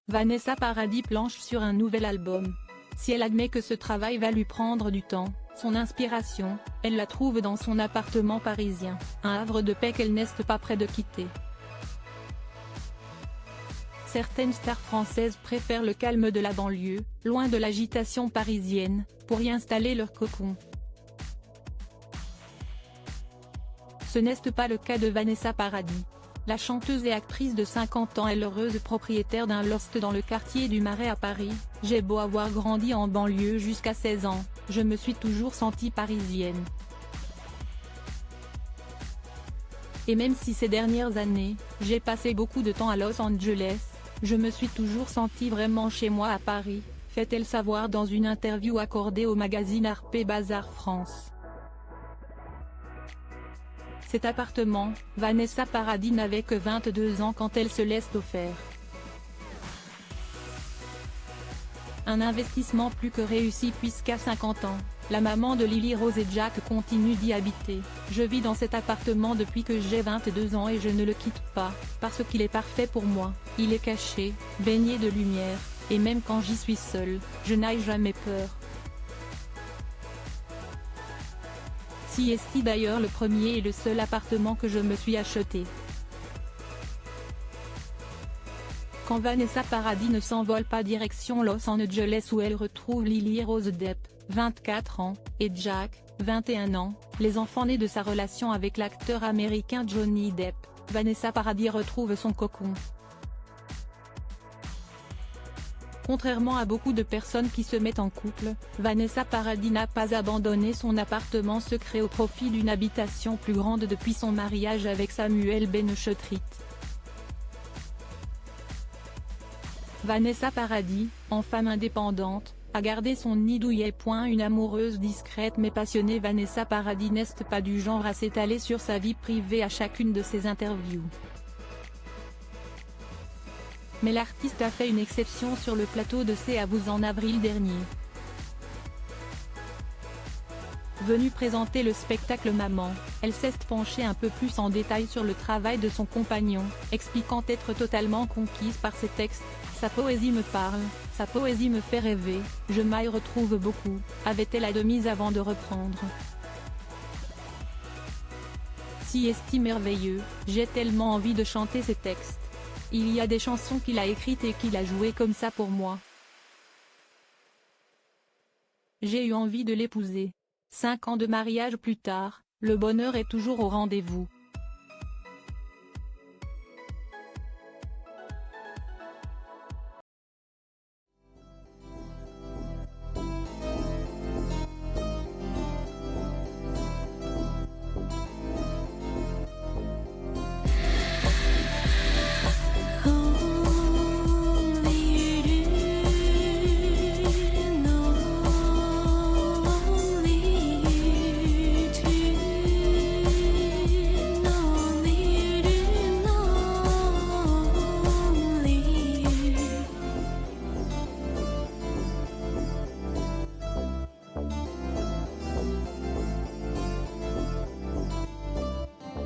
Vanessa Paradis planche sur un nouvel album. Si elle admet que ce travail va lui prendre du temps, son inspiration, elle la trouve dans son appartement parisien, un havre de paix qu'elle n'est pas près de quitter. Certaines stars françaises préfèrent le calme de la banlieue, loin de l'agitation parisienne, pour y installer leur cocon. Ce n'est pas le cas de Vanessa Paradis. La chanteuse et actrice de 50 ans est l'heureuse propriétaire d'un loft dans le quartier du Marais à Paris. « J'ai beau avoir grandi en banlieue jusqu'à 16 ans, je me suis toujours sentie parisienne. Et même si ces dernières années, j'ai passé beaucoup de temps à Los Angeles, je me suis toujours sentie vraiment chez moi à Paris », fait-elle savoir dans une interview accordée au magazine Harper's Bazaar France. Cet appartement, Vanessa Paradis n'avait que 22 ans quand elle se laisse offert. Un investissement plus que réussi puisqu'à 50 ans, la maman de Lily Rose et Jack continue d'y habiter. « Je vis dans cet appartement depuis que j'ai 22 ans et je ne le quitte pas, parce qu'il est parfait pour moi, il est caché, baigné de lumière, et même quand j'y suis seule, je n'ai jamais peur. » C'est d'ailleurs le premier et le seul appartement que je me suis acheté. Quand Vanessa Paradis ne s'envole pas direction Los Angeles où elle retrouve Lily Rose Depp, 24 ans, et Jack, 21 ans, les enfants nés de sa relation avec l'acteur américain Johnny Depp, Vanessa Paradis retrouve son cocon. Contrairement à beaucoup de personnes qui se mettent en couple, Vanessa Paradis n'a pas abandonné son appartement secret au profit d'une habitation plus grande depuis son mariage avec Samuel Benchetrit. Vanessa Paradis, en femme indépendante, a gardé son nid douillet. Une amoureuse discrète mais passionnée, Vanessa Paradis n'est pas du genre à s'étaler sur sa vie privée à chacune de ses interviews. Mais l'artiste a fait une exception sur le plateau de C'est à vous en avril dernier. Venue présenter le spectacle Maman, elle s'est penchée un peu plus en détail sur le travail de son compagnon, expliquant être totalement conquise par ses textes. « Sa poésie me parle, sa poésie me fait rêver, je m'y retrouve beaucoup », avait-elle admise avant de reprendre. « Si est merveilleux, j'ai tellement envie de chanter ces textes. Il y a des chansons qu'il a écrites et qu'il a jouées comme ça pour moi. J'ai eu envie de l'épouser. 5 ans de mariage plus tard, le bonheur est toujours au rendez-vous. »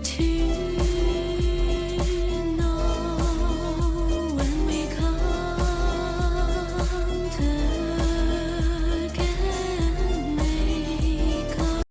Tu